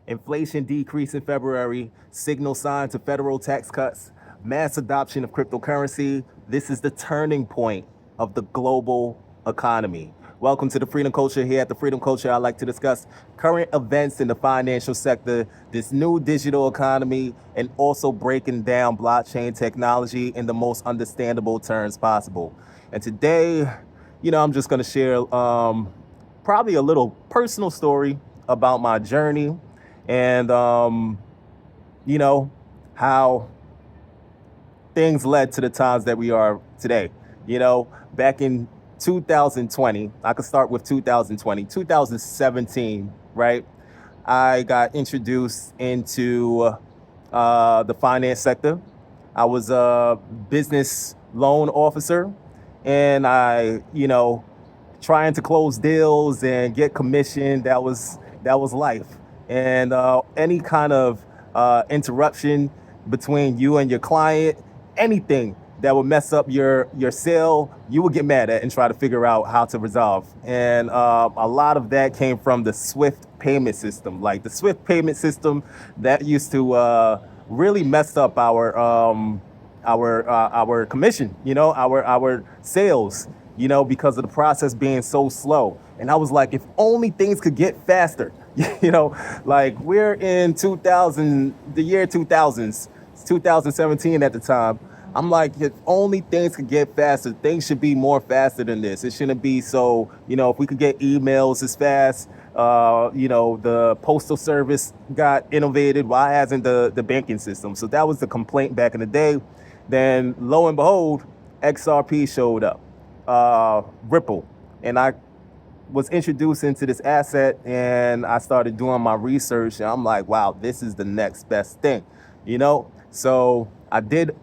Inflation decrease in February, signal sign to federal tax cuts, mass adoption of cryptocurrency. This is the turning point of the global economy. Welcome to the FreedEm Culture. Here at the FreedEm Culture, I like to discuss current events in the financial sector, this new digital economy, and also breaking down blockchain technology in the most understandable terms possible. And today, I'm just going to share probably a little personal story about my journey and, how things led to the times that we are today. Back in 2020, I could start with 2020, 2017, right? I got introduced into the finance sector. I was a business loan officer, and trying to close deals and get commission. That was life. And any kind of interruption between you and your client, anything that would mess up your sale, you would get mad at and try to figure out how to resolve. And a lot of that came from the Swift payment system. Like the Swift payment system, that used to really mess up our commission, our sales, because of the process being so slow. And I was like, if only things could get faster, like we're in the year 2000s, 2017 at the time. I'm like, if only things could get faster, things should be more faster than this. It shouldn't be so, if we could get emails as fast, the postal service got innovated. Why hasn't the banking system? So that was the complaint back in the day. Then lo and behold, XRP showed up, Ripple. And I was introduced into this asset and I started doing my research and I'm like, wow, this is the next best thing, So I did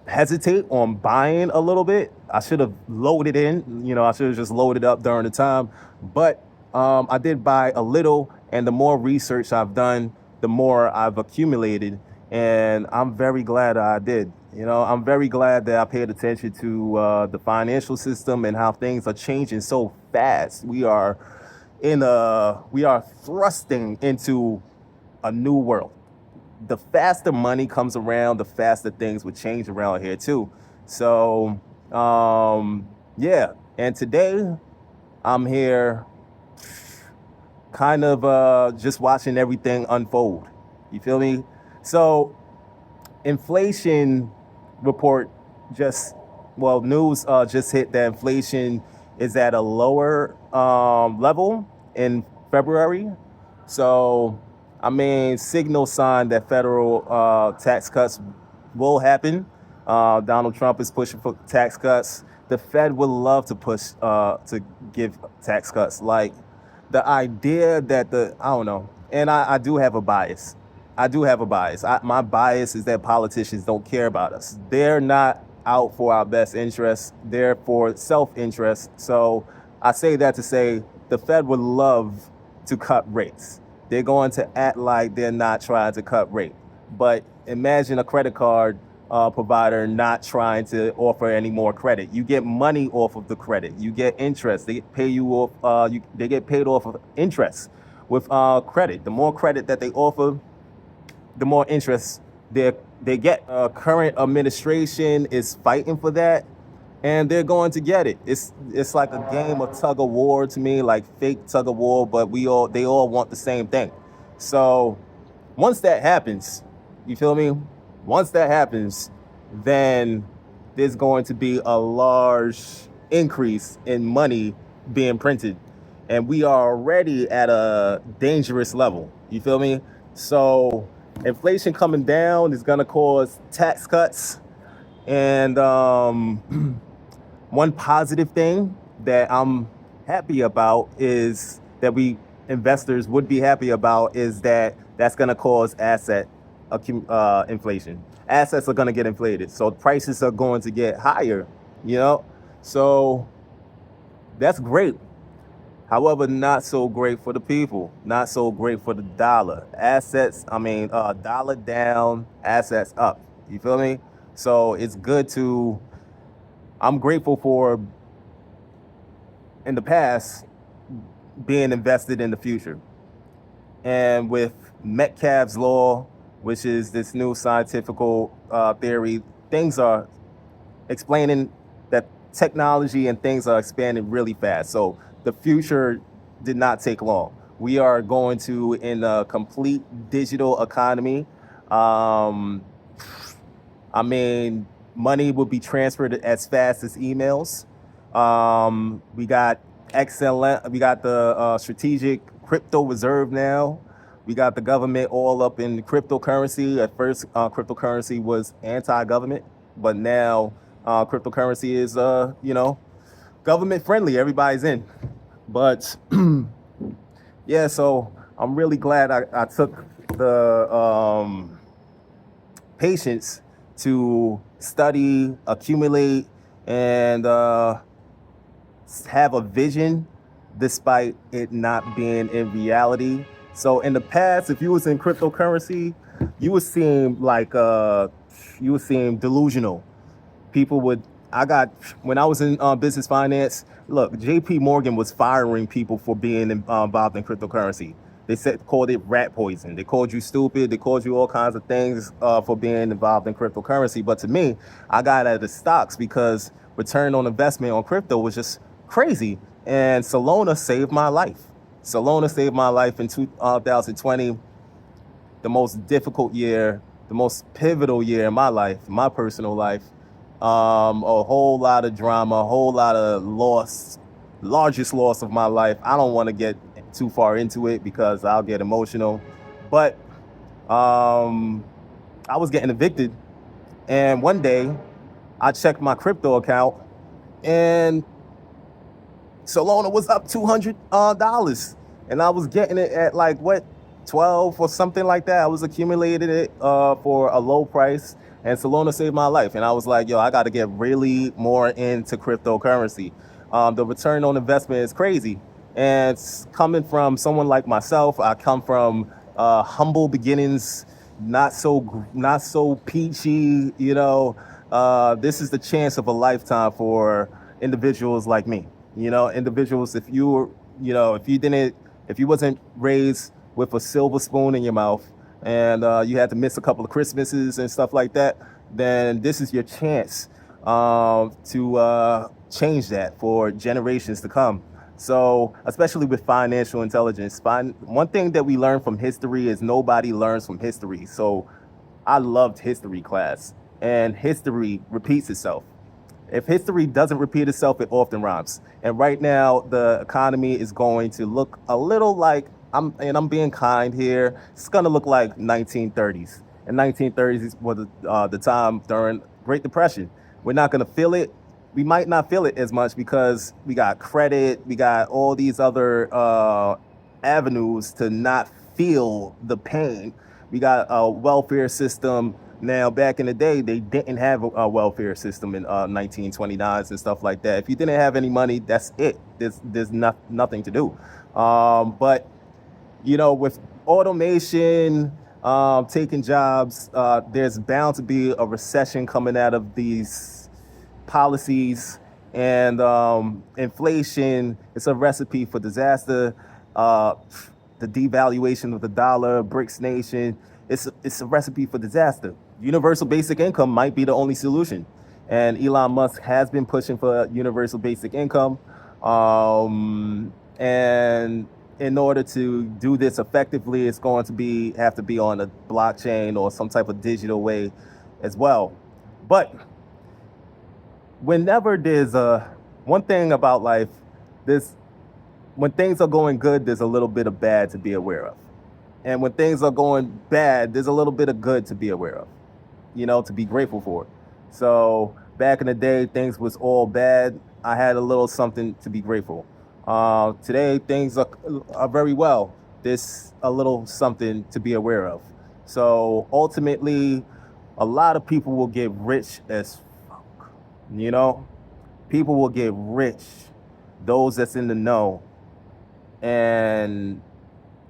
hesitate on buying a little bit. I should have loaded in, I should have just loaded up during the time. But I did buy a little, and the more research I've done, the more I've accumulated. And I'm very glad I did. I'm very glad that I paid attention to the financial system and how things are changing so fast. We are thrusting into a new world. The faster money comes around, the faster things would change around here too. So, yeah. And today I'm here kind of just watching everything unfold. You feel me? So inflation report news just hit that inflation is at a lower level in February. So, signal sign that federal tax cuts will happen. Donald Trump is pushing for tax cuts. The Fed would love to push to give tax cuts. Like the idea that I don't know, and I do have a bias. My bias is that politicians don't care about us. They're not out for our best interests. They're for self-interest. So I say that to say the Fed would love to cut rates. They're going to act like they're not trying to cut rate. But imagine a credit card provider not trying to offer any more credit. You get money off of the credit. You get interest. They pay you off. They get paid off of interest with credit. The more credit that they offer, the more interest they get. Current administration is fighting for that, and they're going to get it. It's like a game of tug of war to me, like fake tug of war, but they all want the same thing. So once that happens, you feel me? Once that happens, then there's going to be a large increase in money being printed, and we are already at a dangerous level. You feel me? So inflation coming down is going to cause tax cuts. And one positive thing that I'm happy about is that investors would be happy about is that that's going to cause asset inflation. Assets are going to get inflated. So prices are going to get higher, So that's great. However, not so great for the people, not so great for the dollar. Dollar down, assets up. You feel me? So it's good I'm grateful for, in the past, being invested in the future. And with Metcalfe's law, which is this new scientific theory. Things are explaining that technology and things are expanding really fast. So the future did not take long. We are going to in a complete digital economy. Um, I mean, money will be transferred as fast as emails. We got excellent. We got the strategic crypto reserve now. We got the government all up in cryptocurrency. At first, cryptocurrency was anti-government, but now cryptocurrency is, government friendly. Everybody's in. But yeah, so I'm really glad I took the patience to study, accumulate, and have a vision despite it not being in reality. So in the past, if you was in cryptocurrency, you would seem like you would seem delusional. People would, when I was in business finance, look, JP Morgan was firing people for being involved in cryptocurrency. They called it rat poison. They called you stupid. They called you all kinds of things for being involved in cryptocurrency. But to me, I got out of the stocks because return on investment on crypto was just crazy. And Solana saved my life. Solana saved my life in 2020, the most difficult year, the most pivotal year in my life, my personal life. A whole lot of drama, a whole lot of loss, largest loss of my life. I don't want to get too far into it because I'll get emotional. But I was getting evicted, and one day I checked my crypto account, and Solana was up $200, and I was getting it at like 12 or something like that. I was accumulating it for a low price, and Solana saved my life. And I was like, yo, I got to get really more into cryptocurrency. The return on investment is crazy. And it's coming from someone like myself, I come from humble beginnings, not so peachy, this is the chance of a lifetime for individuals like me. Individuals, if you wasn't raised with a silver spoon in your mouth and you had to miss a couple of Christmases and stuff like that, then this is your chance to change that for generations to come. So, especially with financial intelligence, one thing that we learn from history is nobody learns from history. So I loved history class, and history repeats itself. If history doesn't repeat itself, it often rhymes. And right now, the economy is going to look a little like, I'm being kind here, it's going to look like 1930s. And 1930s was the time during Great Depression. We're not going to feel it. We might not feel it as much because we got credit, we got all these other avenues to not feel the pain. We got a welfare system. Now, back in the day, they didn't have a welfare system in 1929s and stuff like that. If you didn't have any money, that's it. There's nothing to do. But, with automation taking jobs, there's bound to be a recession coming out of these policies, and inflation. It's a recipe for disaster. The devaluation of the dollar, BRICS nation, it's a recipe for disaster. Universal basic income might be the only solution, and Elon Musk has been pushing for universal basic income. And in order to do this effectively, it's going to have to be on a blockchain or some type of digital way as well. But whenever there's one thing about life, when things are going good, there's a little bit of bad to be aware of. And when things are going bad, there's a little bit of good to be aware of, to be grateful for. So back in the day, things was all bad. I had a little something to be grateful. Today, things are very well. There's a little something to be aware of. So ultimately, a lot of people will get rich as people will get rich, those that's in the know, and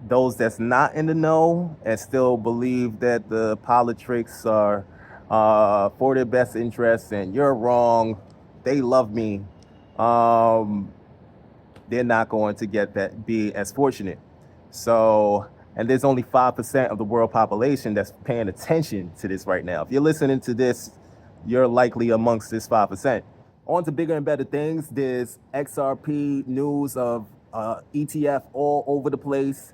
those that's not in the know and still believe that the politics are for their best interests and you're wrong, they love me, they're not going to be as fortunate. So And there's only 5% of the world population that's paying attention to this right now. If you're listening to this, you're likely amongst this 5%. On to bigger and better things. There's XRP news of ETF all over the place.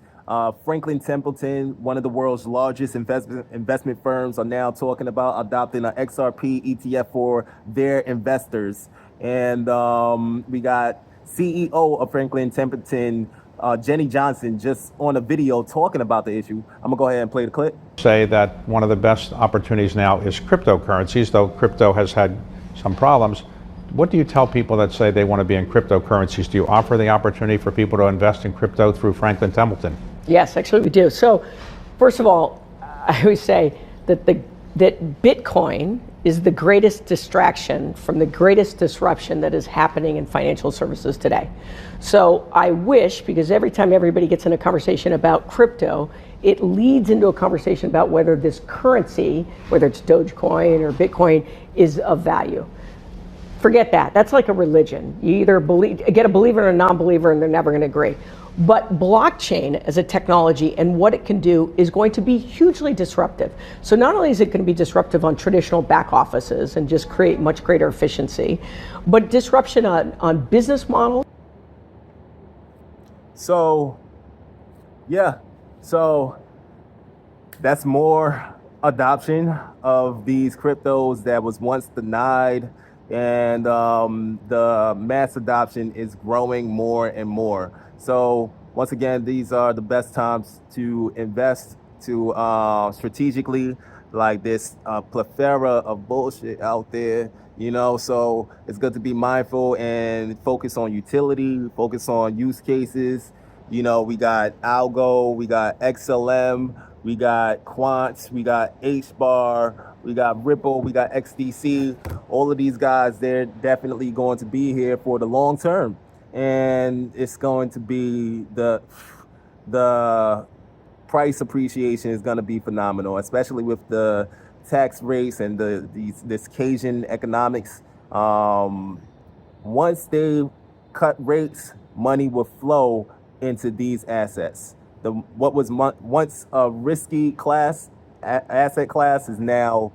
Franklin Templeton, one of the world's largest investment firms, are now talking about adopting an XRP ETF for their investors. And we got CEO of Franklin Templeton, Jenny Johnson, just on a video talking about the issue. I'm gonna go ahead and play the clip. Say that one of the best opportunities now is cryptocurrencies, though crypto has had some problems. What do you tell people that say they want to be in cryptocurrencies? Do you offer the opportunity for people to invest in crypto through Franklin Templeton? Yes, actually we do. So first of all, I always say that that Bitcoin is the greatest distraction from the greatest disruption that is happening in financial services today. So I wish, because every time everybody gets in a conversation about crypto, it leads into a conversation about whether this currency, whether it's Dogecoin or Bitcoin, is of value. Forget that. That's like a religion. You either get a believer or a non-believer, and they're never going to agree. But blockchain as a technology and what it can do is going to be hugely disruptive. So not only is it going to be disruptive on traditional back offices and just create much greater efficiency, but disruption on business models. So, yeah. So that's more adoption of these cryptos that was once denied. And the mass adoption is growing more and more. So once again, these are the best times to invest, to strategically, like this plethora of bullshit out there, you know. So it's good to be mindful and focus on utility, focus on use cases. You know, we got Algo, we got XLM, we got Quant, we got HBAR, we got Ripple, we got XDC. All of these guys, they're definitely going to be here for the long term. And it's going to be the price appreciation is going to be phenomenal, especially with the tax rates and this Cajun economics. Once they cut rates, money will flow into these assets. What was once a risky asset class is now,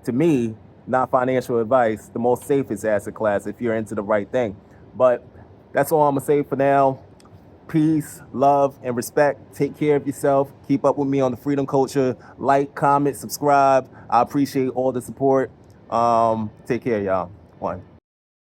to me, not financial advice, the most safest asset class if you're into the right thing. But that's all I'm gonna say for now. Peace, love, and respect. Take care of yourself. Keep up with me on the FreedEm Culture. Like, comment, subscribe. I appreciate all the support. Take care, y'all. One.